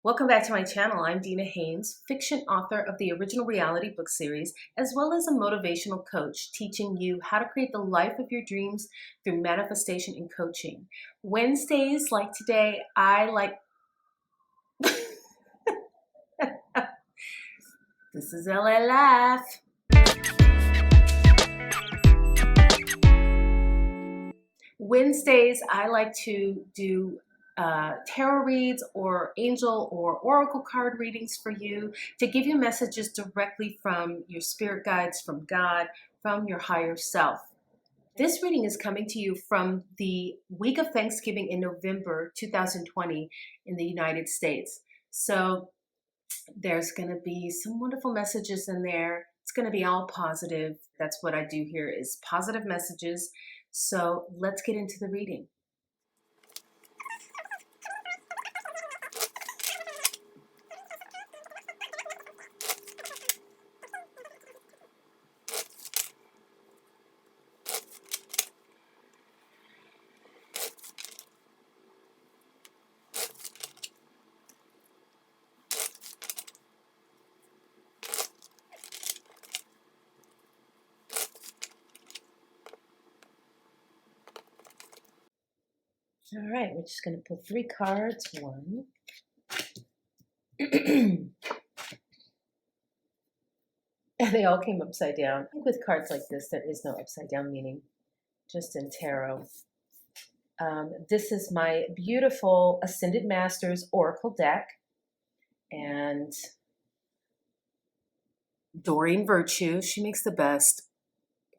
Welcome back to my channel. I'm Dina Haynes, fiction author of the original reality book series, as well as a motivational coach teaching you how to create the life of your dreams through manifestation and coaching. Wednesdays like today, I like... This is LA Laugh. Wednesdays, I like to do tarot reads or angel or oracle card readings for you to give you messages directly from your spirit guides, from God, from your higher self. This reading is coming to you from the week of Thanksgiving in November 2020 in the United States. So there's going to be some wonderful messages in there. It's going to be all positive. That's what I do here, is positive messages. So let's get into the reading. All right, we're just going to pull 3 cards. 1. And they all came upside down. I think with cards like this, there is no upside down meaning, just in tarot. This is my beautiful Ascended Masters Oracle deck. And Doreen Virtue, she makes the best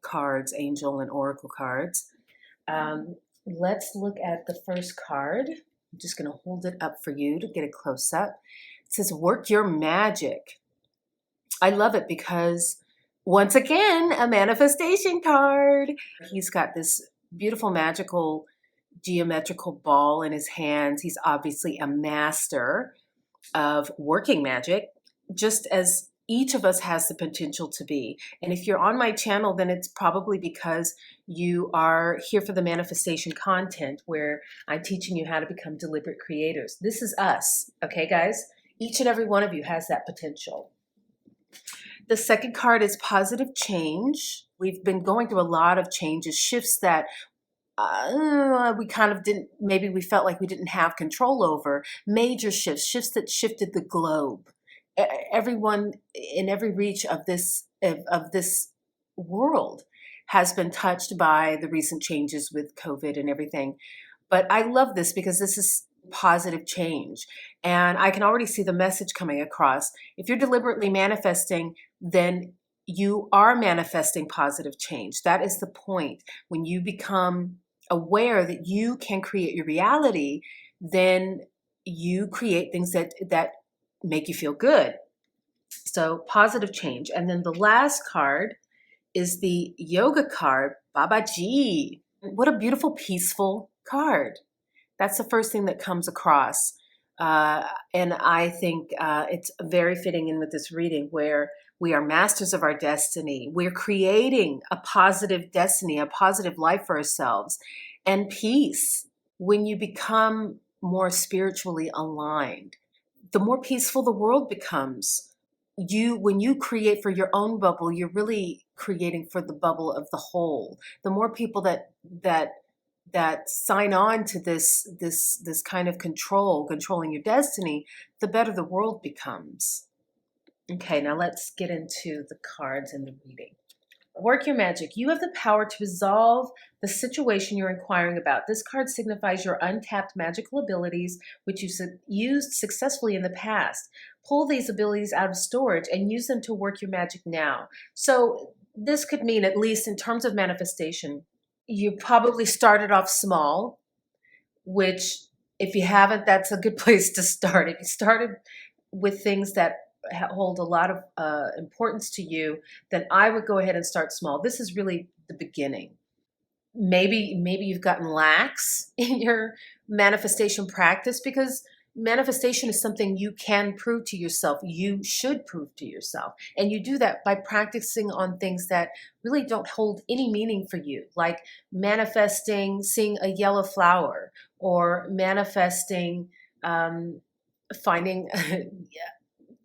cards, angel and oracle cards. Let's look at the first card. I'm just going to hold it up for you to get a close up. It says, work your magic. I love it because, once again, a manifestation card. He's got this beautiful magical geometrical ball in his hands. He's obviously a master of working magic, just as each of us has the potential to be. And if you're on my channel, then it's probably because you are here for the manifestation content where I'm teaching you how to become deliberate creators. This is us, okay, guys? Each and every one of you has that potential. The second card is positive change. We've been going through a lot of changes, shifts that we kind of didn't, maybe we felt like we didn't have control over. Major shifts, shifts that shifted the globe. Everyone in every reach of this world has been touched by the recent changes with COVID and everything. But I love this because this is positive change. And I can already see the message coming across. If you're deliberately manifesting, then you are manifesting positive change. That is the point. When you become aware that you can create your reality, then you create things that make you feel good. So positive change. And then the last card is the yoga card, Babaji. What a beautiful, peaceful card. That's the first thing that comes across. And I think it's very fitting in with this reading, where we are masters of our destiny. We're creating a positive destiny, a positive life for ourselves, and peace. When you become more spiritually aligned, the more peaceful the world becomes. When you create for your own bubble, you're really creating for the bubble of the whole. The more people that sign on to this kind of controlling your destiny, the better the world becomes. Okay, now let's get into the cards and the reading. Work your magic. You have the power to resolve the situation you're inquiring about. This card signifies your untapped magical abilities, which you used successfully in the past. Pull these abilities out of storage and use them to work your magic now. So this could mean, at least in terms of manifestation, you probably started off small, which, if you haven't, that's a good place to start. If you started with things that hold a lot of importance to you, then I would go ahead and start small. This is really the beginning. Maybe you've gotten lax in your manifestation practice, because manifestation is something you can prove to yourself. You should prove to yourself. And you do that by practicing on things that really don't hold any meaning for you, like manifesting seeing a yellow flower, or manifesting finding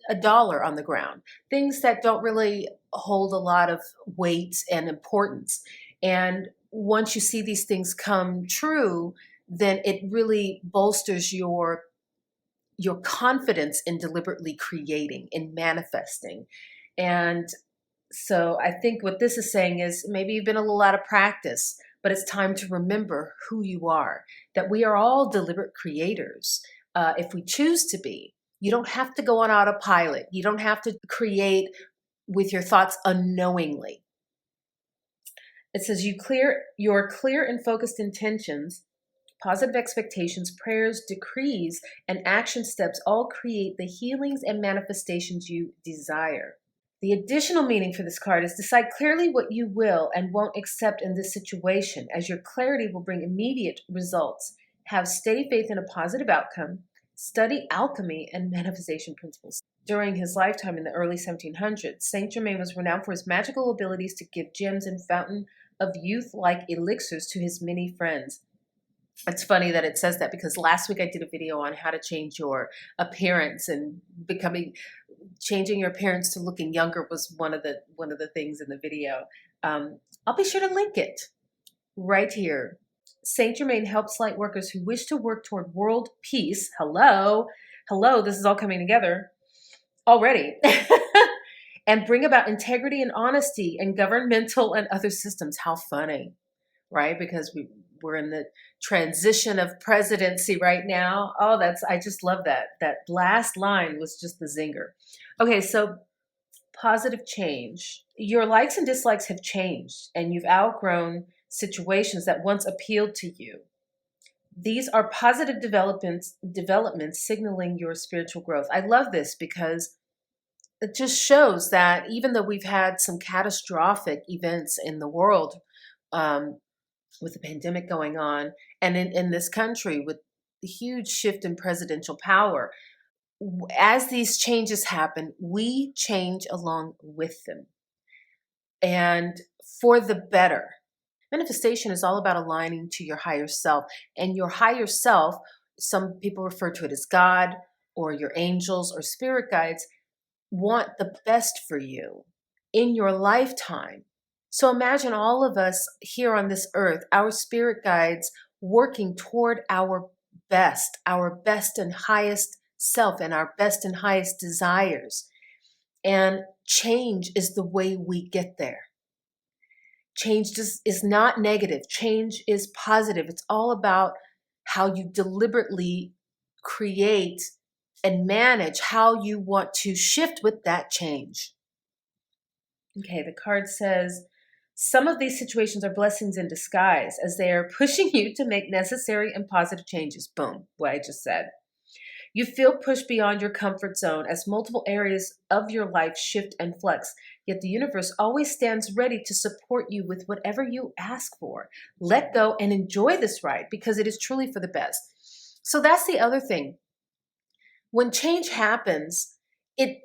a dollar on the ground, things that don't really hold a lot of weight and importance. And once you see these things come true, then it really bolsters your confidence in deliberately creating, in manifesting. And so I think what this is saying is maybe you've been a little out of practice, but it's time to remember who you are, that we are all deliberate creators if we choose to be. You don't have to go on autopilot. You don't have to create with your thoughts unknowingly. It says your clear and focused intentions, positive expectations, prayers, decrees, and action steps all create the healings and manifestations you desire. The additional meaning for this card is decide clearly what you will and won't accept in this situation, as your clarity will bring immediate results. Have steady faith in a positive outcome. Study alchemy and manifestation principles. During his lifetime in the early 1700s, Saint Germain was renowned for his magical abilities to give gems and fountain of youth-like elixirs to his many friends. It's funny that it says that because last week I did a video on how to change your appearance, and changing your appearance to looking younger was one of the things in the video. I'll be sure to link it right here. Saint Germain helps light workers who wish to work toward world peace. Hello, this is all coming together already. And bring about integrity and honesty in governmental and other systems. How funny, right? Because we're in the transition of presidency right now. Oh, I just love that. That last line was just the zinger. Okay, so positive change. Your likes and dislikes have changed, and you've outgrown situations that once appealed to you. These are positive developments signaling your spiritual growth. I love this because it just shows that even though we've had some catastrophic events in the world, with the pandemic going on, and in this country with the huge shift in presidential power, as these changes happen, we change along with them, and for the better. Manifestation is all about aligning to your higher self, and your higher self, some people refer to it as God or your angels or spirit guides, want the best for you in your lifetime. So imagine all of us here on this earth, our spirit guides working toward our best and highest self and our best and highest desires. And change is the way we get there. Change is not negative. Change is positive. It's all about how you deliberately create and manage how you want to shift with that change. Okay, the card says, some of these situations are blessings in disguise as they are pushing you to make necessary and positive changes. Boom, what I just said. You feel pushed beyond your comfort zone as multiple areas of your life shift and flex, yet the universe always stands ready to support you with whatever you ask for. Let go and enjoy this ride because it is truly for the best. So that's the other thing. When change happens, I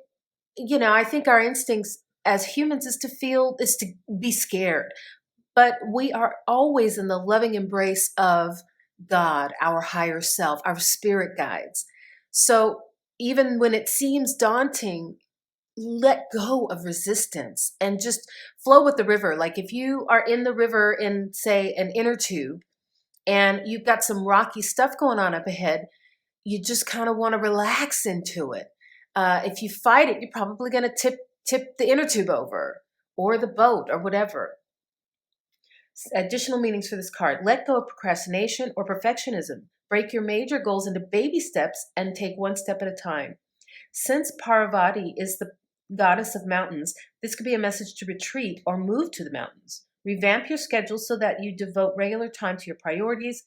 think our instincts as humans is to be scared. But we are always in the loving embrace of God, our higher self, our spirit guides. So even when it seems daunting, let go of resistance and just flow with the river. Like if you are in the river in, say, an inner tube and you've got some rocky stuff going on up ahead, you just kind of want to relax into it. If you fight it, you're probably going to tip the inner tube over or the boat or whatever. Additional meanings for this card. Let go of procrastination or perfectionism. Break your major goals into baby steps and take one step at a time. Since Parvati is the goddess of mountains, this could be a message to retreat or move to the mountains. Revamp your schedule so that you devote regular time to your priorities.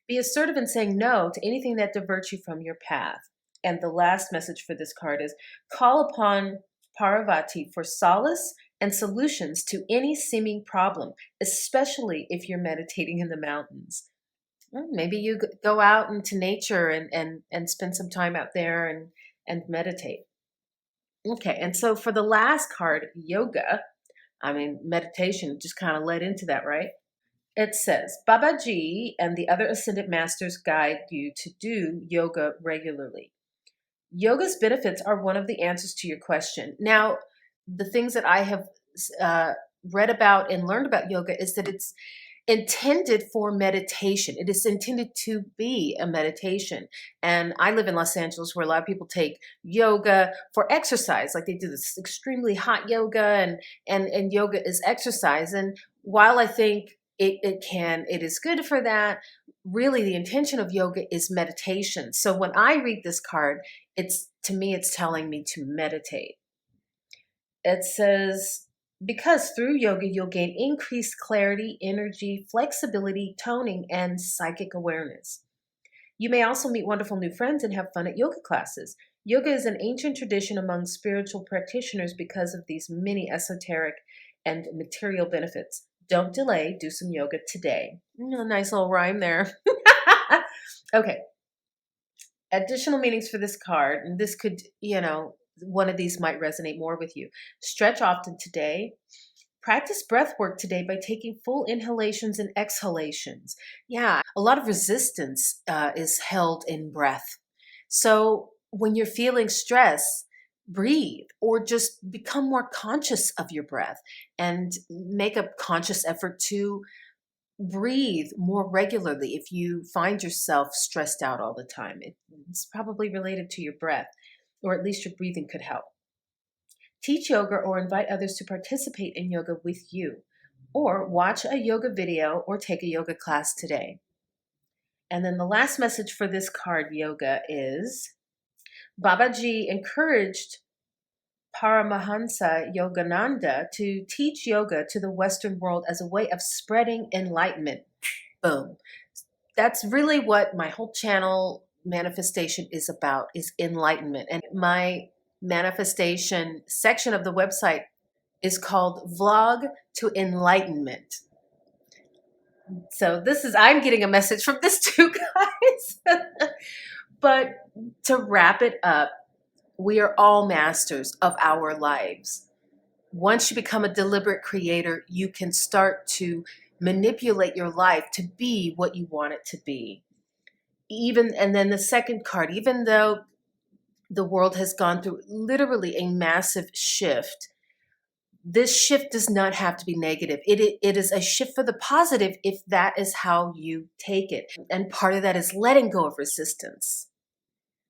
Be assertive in saying no to anything that diverts you from your path. And the last message for this card is call upon Parvati for solace and solutions to any seeming problem, especially if you're meditating in the mountains. Well, maybe you go out into nature and spend some time out there and meditate. Okay, and so for the last card, yoga, meditation just kind of led into that, right? It says, Babaji and the other ascended masters guide you to do yoga regularly. Yoga's benefits are one of the answers to your question. Now, the things that I have uh, read about and learned about yoga is that it's intended for meditation. It is intended to be a meditation. And I live in Los Angeles where a lot of people take yoga for exercise. Like they do this extremely hot yoga and yoga is exercise. And while I think it is good for that, really the intention of yoga is meditation. So when I read this card, to me, it's telling me to meditate. It says, because through yoga, you'll gain increased clarity, energy, flexibility, toning, and psychic awareness. You may also meet wonderful new friends and have fun at yoga classes. Yoga is an ancient tradition among spiritual practitioners because of these many esoteric and material benefits. Don't delay, do some yoga today. Nice little rhyme there. Okay. Additional meanings for this card, and this could, one of these might resonate more with you. Stretch often today. Practice breath work today by taking full inhalations and exhalations. Yeah, a lot of resistance is held in breath. So when you're feeling stress, breathe or just become more conscious of your breath and make a conscious effort to breathe more regularly. If you find yourself stressed out all the time, it's probably related to your breath, or at least your breathing could help. Teach yoga or invite others to participate in yoga with you, or watch a yoga video or take a yoga class today. And then the last message for this card, yoga, is Babaji encouraged Paramahansa Yogananda to teach yoga to the Western world as a way of spreading enlightenment. Boom. That's really what my whole channel manifestation is about, is enlightenment. And my manifestation section of the website is called Vlog to Enlightenment. So I'm getting a message from this too, guys. But to wrap it up, we are all masters of our lives. Once you become a deliberate creator, you can start to manipulate your life to be what you want it to be. And then the second card, even though the world has gone through literally a massive shift, this shift does not have to be negative. It is a shift for the positive if that is how you take it. And part of that is letting go of resistance,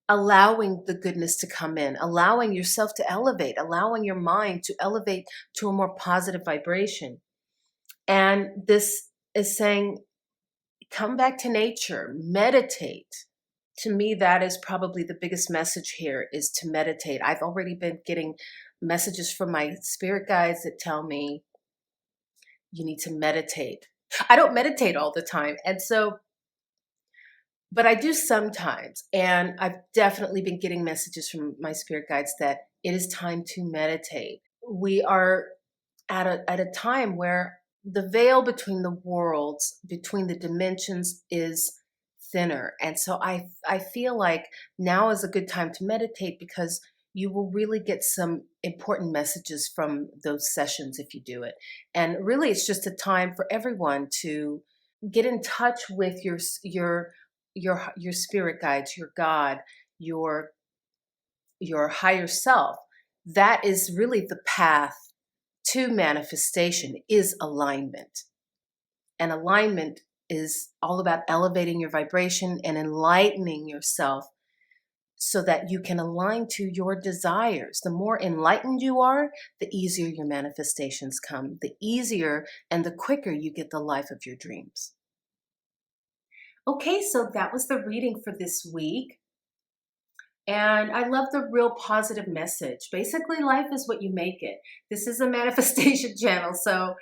allowing the goodness to come in, allowing yourself to elevate, allowing your mind to elevate to a more positive vibration. And this is saying, come back to nature, meditate. To me, that is probably the biggest message here, is to meditate. I've already been getting messages from my spirit guides that tell me you need to meditate. I don't meditate all the time. But I do sometimes. And I've definitely been getting messages from my spirit guides that it is time to meditate. We are at a time where the veil between the worlds, between the dimensions, is thinner. And so I feel like now is a good time to meditate, because you will really get some important messages from those sessions if you do it. And really, it's just a time for everyone to get in touch with your spirit guides, your God, your higher self. That is really the path to manifestation, is alignment. And alignment is all about elevating your vibration and enlightening yourself so that you can align to your desires. The more enlightened you are, the easier your manifestations come, the easier and the quicker you get the life of your dreams. Okay, so that was the reading for this week. And I love the real positive message. Basically, life is what you make it. This is a manifestation channel, so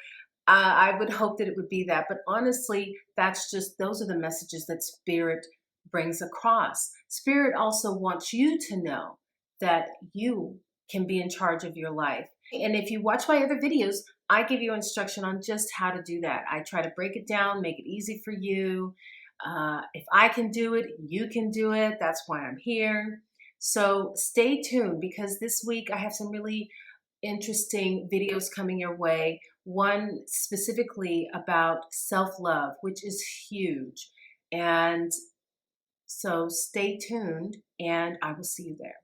I would hope that it would be that. But honestly, those are the messages that Spirit brings across. Spirit also wants you to know that you can be in charge of your life. And if you watch my other videos, I give you instruction on just how to do that. I try to break it down, make it easy for you. If I can do it, you can do it. That's why I'm here. So stay tuned, because this week I have some really interesting videos coming your way. One specifically about self-love, which is huge. And so stay tuned, and I will see you there.